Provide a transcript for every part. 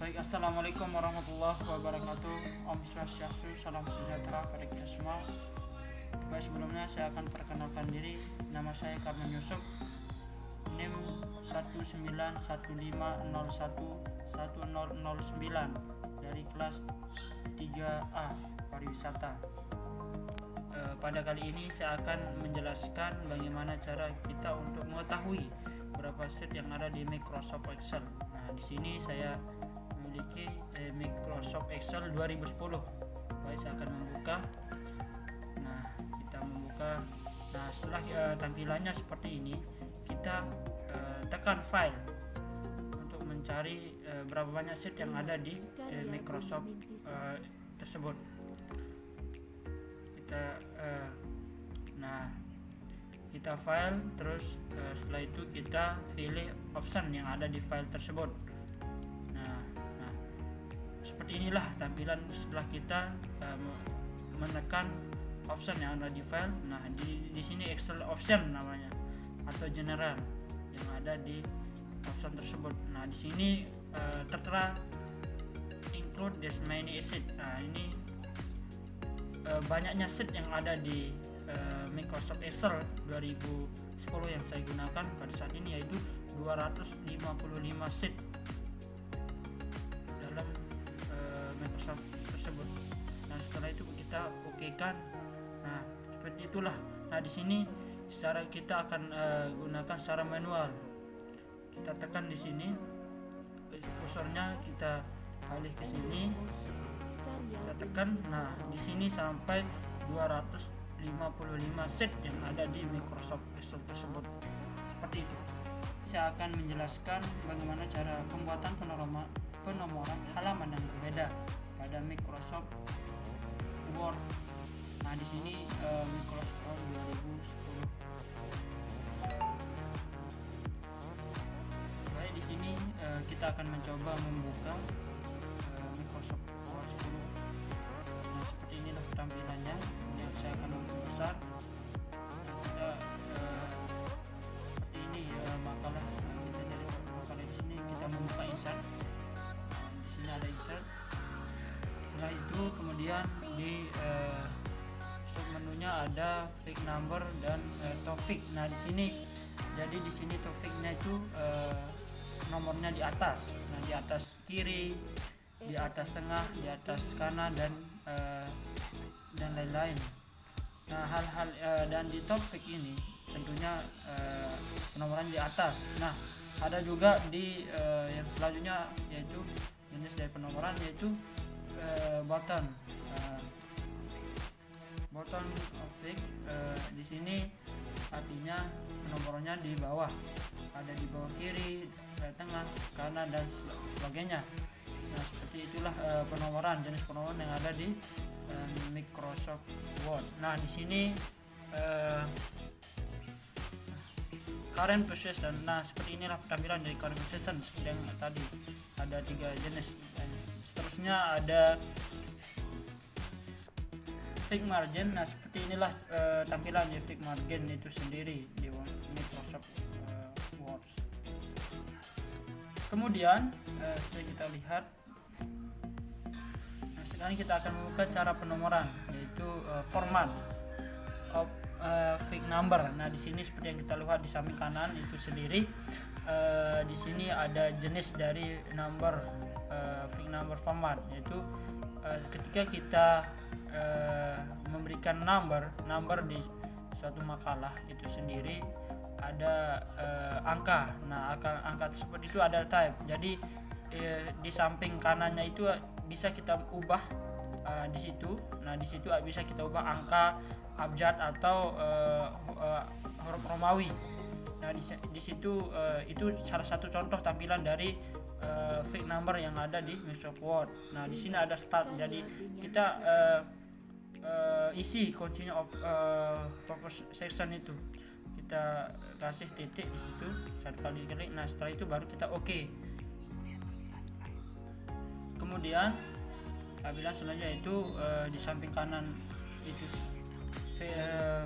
Baik, assalamualaikum warahmatullahi wabarakatuh. Om Swastiastu, salam sejahtera pada kita semua. Baik, sebelumnya saya akan perkenalkan diri. Nama saya Karmen Yusuf, NIM 19150110009 dari kelas 3A Pariwisata. Pada kali ini saya akan menjelaskan bagaimana cara kita untuk mengetahui berapa sheet yang ada di Microsoft Excel. Nah, di sini saya memiliki Microsoft Excel 2010. Baik, saya akan membuka. Nah, kita membuka. Nah, setelah tampilannya seperti ini, kita tekan file untuk mencari berapa banyak sheet yang ada di Microsoft tersebut. Kita file, terus setelah itu kita pilih option yang ada di file tersebut. Nah, seperti inilah tampilan setelah kita menekan option yang ada di file. Nah, di sini Excel option namanya atau general yang ada di option tersebut. Nah, di sini tertera include this many sheet. Nah, ini banyaknya sheet yang ada di Microsoft Excel 2010 yang saya gunakan pada saat ini, yaitu 255 sheet dalam Microsoft tersebut. Nah, setelah itu kita okekan. Nah, seperti itulah. Nah, di sini secara kita akan gunakan secara manual. Kita tekan di sini, kursornya kita alih ke sini, kita tekan. Nah, di sini sampai 255 sheet yang ada di Microsoft Excel tersebut. Seperti itu. Saya akan menjelaskan bagaimana cara pembuatan penomoran halaman yang berbeda pada Microsoft Word. Nah, di sini Microsoft Word 2010. Baik, di sini kita akan mencoba membuka Microsoft Word 10. Nah, seperti inilah tampilannya. Saya akan membesar. Kita seperti ini makalah. Kita cari makalah di sini. Kita membuka insert. Di sini ada insert. Setelah itu kemudian di submenunya ada fake number dan topik. Nah, di sini topiknya itu nomornya di atas. Nah, di atas kiri, di atas tengah, di atas kanan, dan lain-lain. Nah, hal-hal dan di topik ini tentunya penomoran di atas. Nah, ada juga di yang selanjutnya, yaitu jenis dari penomoran, yaitu button topik. Di sini artinya penomorannya di bawah, ada di bawah kiri, tengah, kanan, dan sebagainya. Nah, seperti itulah jenis penomoran yang ada di Microsoft Word. Nah, di sini current position. Nah, seperti inilah tampilan dari current position yang tadi ada 3 jenis. Seterusnya ada fixed margin. Nah, seperti inilah tampilan di fixed margin itu sendiri di Microsoft Word. Kemudian setelah kita lihat, sekarang kita akan membuka cara penomoran, yaitu format of fixed number. Nah, di sini seperti yang kita lihat di samping kanan itu sendiri, di sini ada jenis dari fixed number format, yaitu ketika kita memberikan number di suatu makalah itu sendiri ada angka. Nah, angka tersebut itu ada type. Jadi di samping kanannya itu bisa kita ubah di situ. Nah, di situ bisa kita ubah angka, abjad, atau huruf Romawi. Nah, di situ itu salah satu contoh tampilan dari fixed number yang ada di Microsoft Word. Nah, di sini ada start. Jadi kita isi kuncinya of purpose section itu. Kita kasih titik di situ, satu kali klik. Nah, setelah itu baru kita oke. Kemudian tampilan selanjutnya itu di samping kanan itu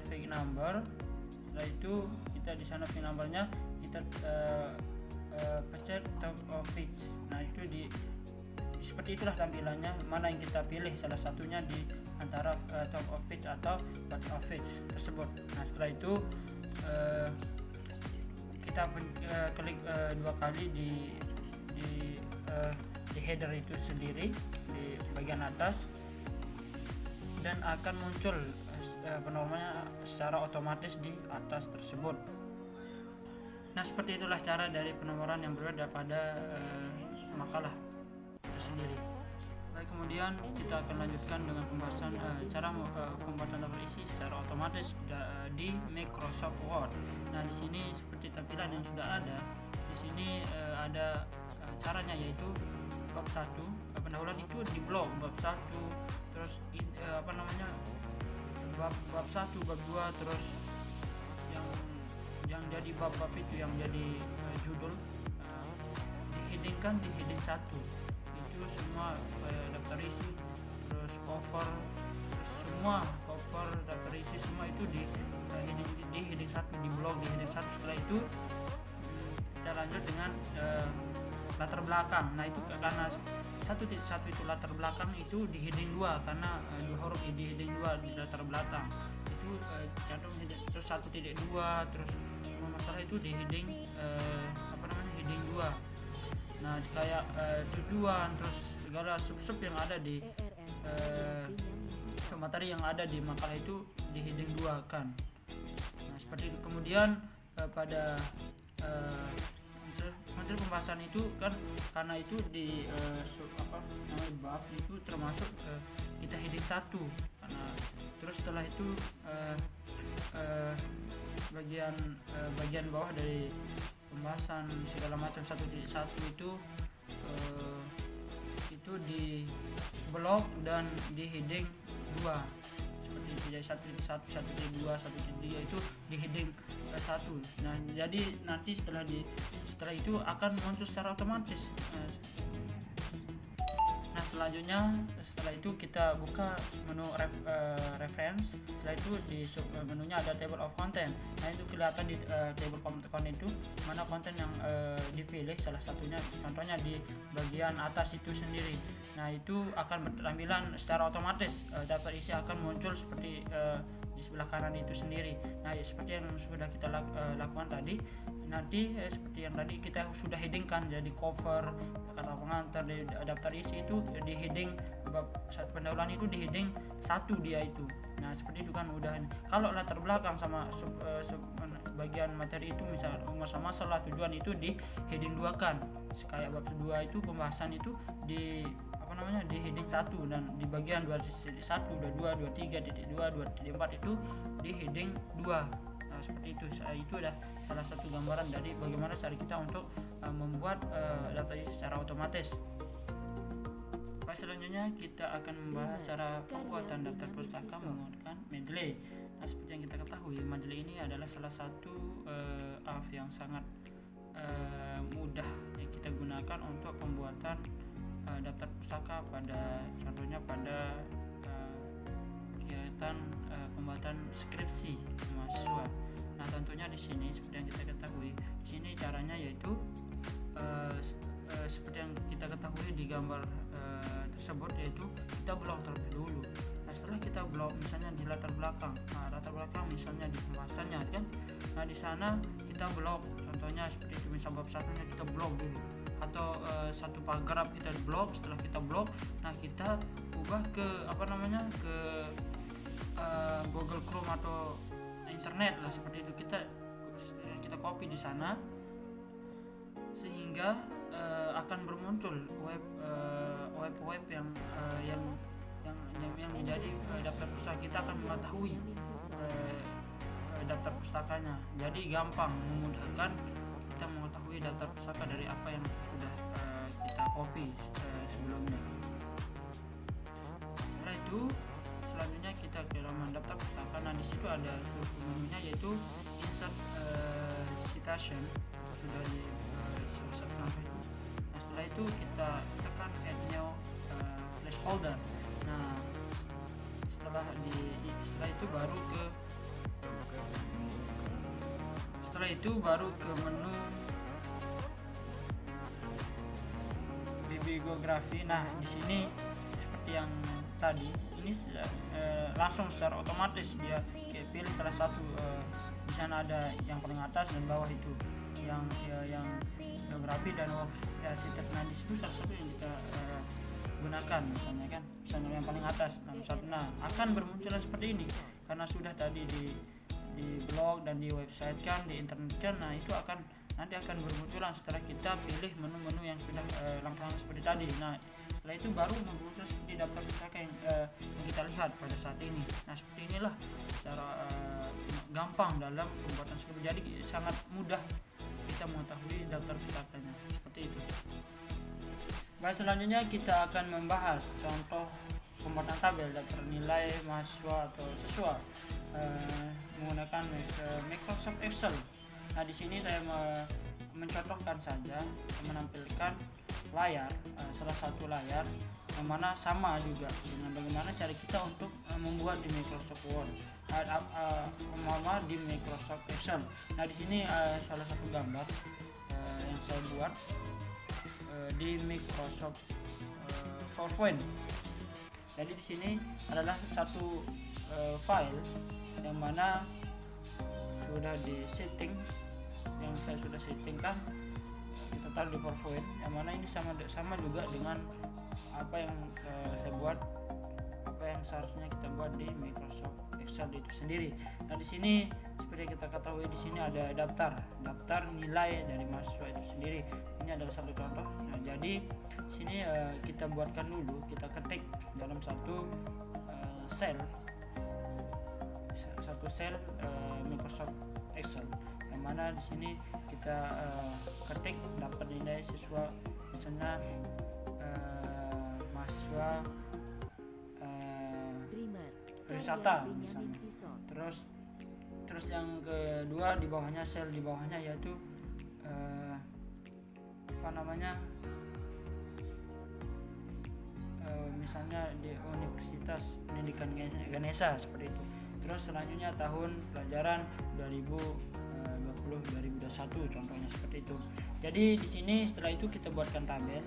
fake number. Setelah itu kita di sana fake numbernya kita pencet top of page. Nah, itu di seperti itulah tampilannya. Mana yang kita pilih salah satunya di antara top of page atau bottom of page tersebut. Nah setelah itu kita klik 2 kali di header itu sendiri di bagian atas, dan akan muncul penomornya secara otomatis di atas tersebut. Nah seperti itulah cara dari penomoran yang berbeda pada makalah itu sendiri. Baik, kemudian kita akan lanjutkan dengan pembahasan cara pembuatan daftar isi secara otomatis di Microsoft Word. Nah di sini seperti tampilan yang sudah ada, di sini ada caranya, yaitu bab 1 pendahuluan itu di blok bab 1, terus bab 1, bab 2, terus yang jadi bab-bab itu yang jadi judul dihidingkan di heading 1 itu semua daftar isi, terus cover, semua cover daftar isi semua itu di heading 1, di blog di heading 1. Setelah itu kita lanjut dengan latar belakang. Nah itu karena 1.1 itu latar belakang itu di heading 2 karena 2 huruf di heading 2 di latar belakang itu cantum, terus 1.2, terus masalah itu di heading heading 2. Nah kayak tujuan, terus segala sub yang ada di materi yang ada di makalah itu di heading 2 kan. Nah seperti itu. Kemudian pada materi pembahasan itu kan, karena itu di bab itu termasuk kita heading 1 karena, terus setelah itu bagian bawah dari pembahasan segala macam 1.1 itu di blok dan di heading 2 seperti itu. Jadi 1.1, 1.2, 1.3 itu di heading 1. Nah jadi nanti setelah itu akan muncul secara otomatis. Nah selanjutnya setelah itu kita buka menu reference. Setelah itu di menunya ada table of content. Nah itu kelihatan di table of content itu mana konten yang dipilih, salah satunya contohnya di bagian atas itu sendiri. Nah itu akan bertampilan secara otomatis, daftar isi akan muncul seperti di sebelah kanan itu sendiri. Nah seperti yang sudah kita lakukan tadi, nanti seperti yang tadi kita sudah headingkan, jadi cover, kata pengantar di daftar isi itu di heading bab pendahuluan itu di heading 1 dia itu. Nah seperti itu kan udah. Kalau latar belakang sama bagian materi itu misal masalah tujuan itu di heading 2 kan, kayak bab 2 itu pembahasan itu di di heading 1, dan di bagian 1, 2, 2, 3, 2, 4 itu di heading 2. Nah seperti itu. Itu adalah salah satu gambaran dari bagaimana cara kita untuk membuat data secara otomatis. Selanjutnya kita akan membahas cara pembuatan daftar pustaka menggunakan Mendeley. Nah seperti yang kita ketahui, Mendeley ini adalah salah satu app yang sangat mudah yang kita gunakan untuk pembuatan daftar pustaka contohnya pada kegiatan pembuatan skripsi mahasiswa. Nah tentunya di sini seperti yang kita ketahui, di sini caranya yaitu seperti yang kita ketahui di gambar tersebut, yaitu kita blok terlebih dulu. Nah setelah kita blok misalnya di latar belakang, misalnya di pembahasannya kan, nah di sana kita blok, contohnya seperti itu, misal bab satunya kita blok dulu, atau satu paragraf kita blok. Setelah kita blok, nah kita ubah ke ke Google Chrome atau internet lah, seperti itu. Kita copy di sana sehingga akan bermuncul web yang menjadi daftar pustaka. Kita akan mengetahui daftar pustakanya, jadi gampang, memudahkan kita mengetahui daftar pustaka dari apa yang sudah kita copy sebelumnya. Setelah itu selanjutnya kita ke halaman daftar pustaka. Nah di situ ada menunya yaitu insert citation, sudah di selesai itu. Nah setelah itu kita tekan add new placeholder. Nah setelah itu baru ke menu BB geografi. Nah, di sini seperti yang tadi ini langsung secara otomatis dia pilih salah satu. Di sana ada yang paling atas dan bawah itu yang geografi dan arsitek. Nah, di situ salah satu yang kita gunakan misalnya kan, misalnya yang paling atas. Nah, akan bermunculan seperti ini karena sudah tadi di blog dan di website kan, di internet kan. Nah, itu nanti akan bermunculan setelah kita pilih menu-menu yang sudah langsung seperti tadi. Nah, setelah itu baru muncul seperti daftar pustaka yang kita lihat pada saat ini. Nah, seperti inilah secara gampang dalam pembuatan skrip. Jadi sangat mudah kita mengetahui daftar pustakanya seperti itu. Baik, selanjutnya kita akan membahas contoh pembuatan tabel daftar nilai mahasiswa atau siswa menggunakan Microsoft Excel. Nah, di sini saya mencontohkan saja, menampilkan layar, salah satu layar yang mana sama juga dengan bagaimana cara kita untuk membuat di Microsoft Word, di Microsoft Excel. Nah, di sini salah satu gambar yang saya buat di Microsoft PowerPoint. Jadi di sini adalah satu file yang mana sudah di setting, yang saya sudah settingkan kita taruh di PowerPoint, yang mana ini sama juga dengan apa yang saya buat, apa yang seharusnya kita buat di Microsoft Excel itu sendiri. Nah, di sini seperti kita ketahui, di sini ada daftar nilai dari mahasiswa itu sendiri. Ini adalah satu contoh. Nah, jadi sini kita buatkan dulu, kita ketik dalam satu sel Microsoft Excel, yang mana di sini kita ketik dapat nilai siswa, misalnya mahasiswa wisata misalnya. Terus yang kedua di bawahnya, sel di bawahnya yaitu misalnya di Universitas Pendidikan Ganesha seperti itu. Terus selanjutnya tahun pelajaran 2020-2021 contohnya seperti itu. Jadi di sini setelah itu kita buatkan tabel,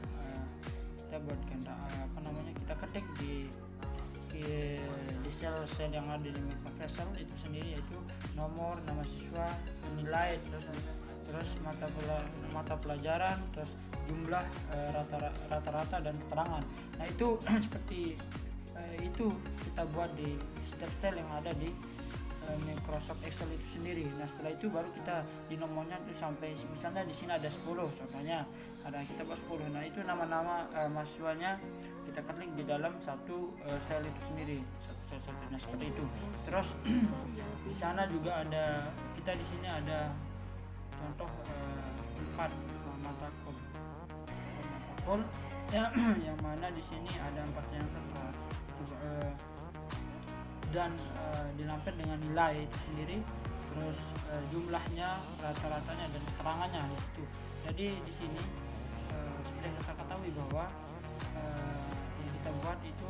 kita ketik di sel yang ada di Microsoft Excel itu sendiri, yaitu nomor, nama siswa, nilai, terus mata pelajaran, terus jumlah, rata-rata dan keterangan. Nah, itu seperti itu kita buat di setiap sel yang ada di Microsoft Excel itu sendiri. Nah, setelah itu baru kita di nomornya itu sampai, misalnya di sini ada 10 contohnya, kita buat 10. Nah, itu nama-nama mahasiswanya kita klik di dalam satu sel itu sendiri, satu sel satunya seperti itu. Terus di sana juga ada, kita di sini ada contoh 4 mata kuliah yang mana di sini ada 4 yang tertera dan dilampir dengan nilai itu sendiri, terus jumlahnya, rata-ratanya dan keterangannya di situ. Jadi di sini seperti yang kita ketahui bahwa yang kita buat itu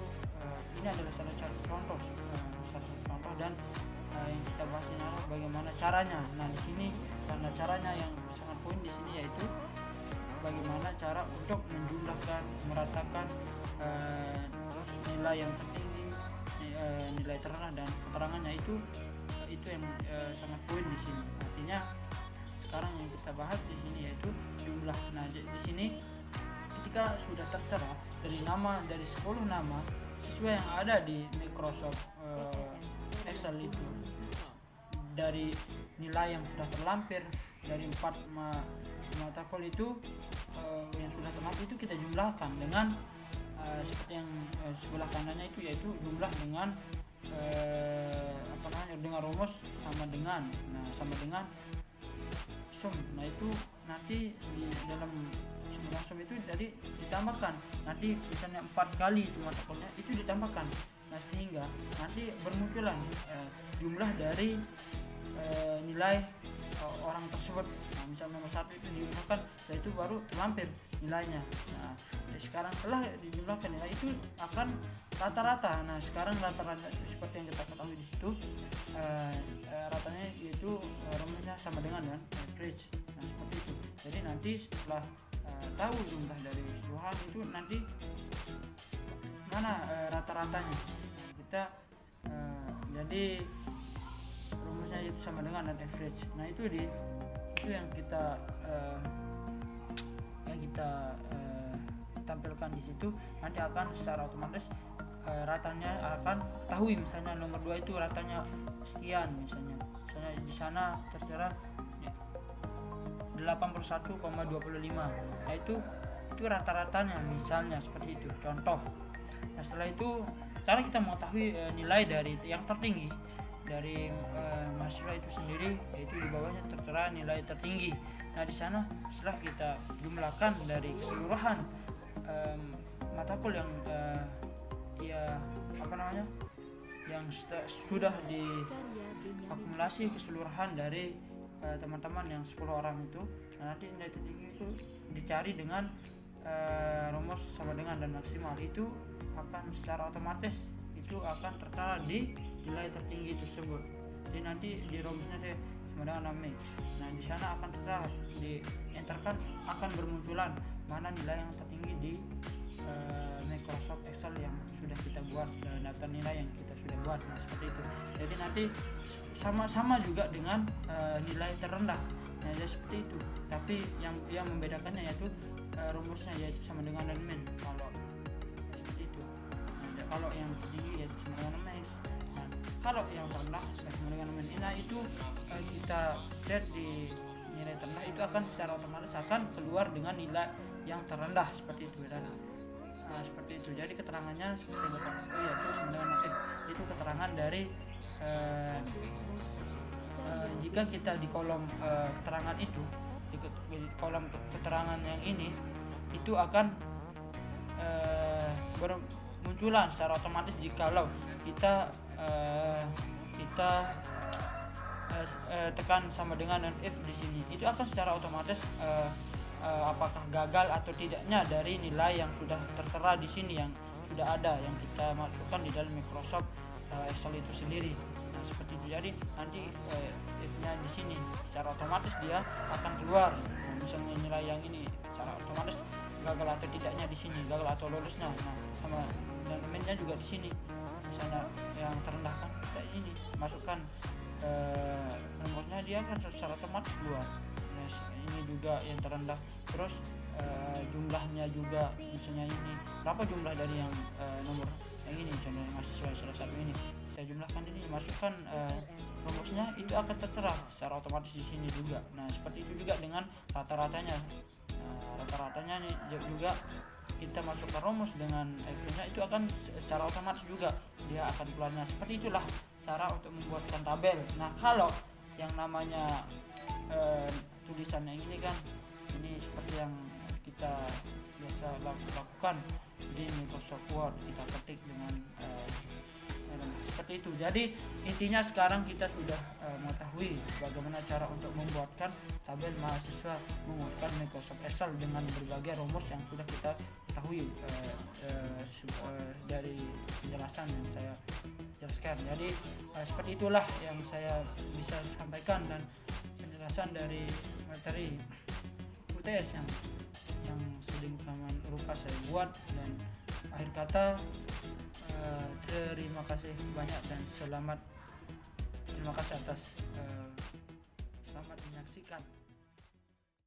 ini adalah salah satu contoh dan yang kita bahas ini adalah bagaimana caranya. Nah, di sini karena caranya yang sangat poin di sini, yaitu bagaimana cara untuk menjumlahkan, meratakan terus nilai yang tertinggi, nilai terendah dan keterangannya itu yang sangat poin di sini. Artinya sekarang yang kita bahas di sini yaitu jumlah. Nah, di sini ketika sudah tertera dari 10 nama siswa yang ada di Microsoft Excel itu, dari nilai yang sudah terlampir dari 4 mata kuliah itu yang sudah terlampir itu kita jumlahkan dengan seperti yang sebelah kanannya itu, yaitu jumlah dengan dengan rumus sama dengan sum. Nah, itu nanti di dalam sum itu jadi ditambahkan, nanti misalnya 4 kali itu mata kuliah itu ditambahkan. Nah, sehingga nanti bermunculan jumlah dari nilai orang tersebut. Nah, misalnya nomor 1 itu dijumlahkan, dan itu baru terlampir nilainya. Nah, sekarang setelah dijumlahkan nilai itu akan rata-rata. Nah, sekarang rata-rata itu seperti yang kita ketahui di situ, ratanya itu rumusnya sama dengan average. Nah, seperti itu. Jadi nanti setelah tahu jumlah dari keseluruhan itu nanti mana rata-ratanya kita jadi rumusnya itu sama dengan average. Nah itu yang kita tampilkan di situ, nanti akan secara otomatis ratanya akan ketahui. Misalnya nomor 2 itu ratanya sekian, misalnya di sana tertera 81,25. Nah itu rata-ratanya, misalnya seperti itu contoh. Nah setelah itu cara kita mengetahui nilai dari yang tertinggi dari mahasiswa itu sendiri, yaitu di bawahnya tertera nilai tertinggi. Nah di sana setelah kita jumlahkan dari keseluruhan mata kuliah yang yang sudah diakumulasi keseluruhan dari teman-teman yang 10 orang itu, nah, nanti nilai tertinggi itu dicari dengan rumus sama dengan dan maksimal, itu akan secara otomatis itu akan tertera di nilai tertinggi tersebut. Jadi nanti di rumusnya sama dengan mix. Nah di sana akan tertera di enterkan, akan bermunculan mana nilai yang tertinggi di Microsoft Excel yang sudah kita buat, daftar nilai yang kita sudah buat. Nah seperti itu. Jadi nanti sama juga dengan nilai terendah. Nah jadi seperti itu. Tapi yang membedakannya yaitu rumusnya yaitu sama dengan min. Kalau seperti itu. Nah, kalau yang tinggi yaitu sama dengan max. Nah, kalau yang terendah sama dengan min. Nah itu kita lihat di nilai terendah itu akan secara otomatis akan keluar dengan nilai yang terendah seperti itu. Nah, seperti itu. Jadi keterangannya seperti yang kita yaitu dengan itu keterangan dari jika kita di kolom keterangan itu, di kolom keterangan yang ini itu akan bermunculan secara otomatis jikalau kita tekan sama dengan if di sini, itu akan secara otomatis apakah gagal atau tidaknya dari nilai yang sudah tertera di sini, yang sudah ada, yang kita masukkan di dalam Microsoft Excel itu sendiri. Nah seperti itu. Jadi nanti if-nya di sini secara otomatis dia akan keluar. Nah, misalnya nilai yang ini secara otomatis gagal atau tidaknya di sini, gagal atau lolusnya. Nah sama dan min-nya juga di sini. Misalnya yang terendah kan kayak ini, masukkan nomornya, dia akan secara otomatis keluar. Nah, ini juga yang terendah. Terus jumlahnya juga, misalnya ini berapa jumlah dari yang nomor yang ini, misalnya mahasiswa salah satu ini saya jumlahkan, ini masukkan rumusnya, itu akan tertera secara otomatis di sini juga. Nah seperti itu juga dengan rata-ratanya. Rata-ratanya juga kita masukkan rumus dengan Excel-nya, itu akan secara otomatis juga dia akan keluarnya. Seperti itulah cara untuk membuatkan tabel. Nah kalau yang namanya tulisan yang ini kan, ini seperti yang kita biasa lakukan di Microsoft Word, kita ketik dengan seperti itu. Jadi intinya sekarang kita sudah mengetahui bagaimana cara untuk membuatkan tabel mahasiswa menggunakan Microsoft Excel dengan berbagai rumus yang sudah kita ketahui dari penjelasan yang saya jelaskan. Jadi seperti itulah yang saya bisa sampaikan, dan penjelasan dari materi UTS yang sedemikian rupa saya buat. Dan akhir kata terima kasih banyak dan terima kasih atas selamat menyaksikan.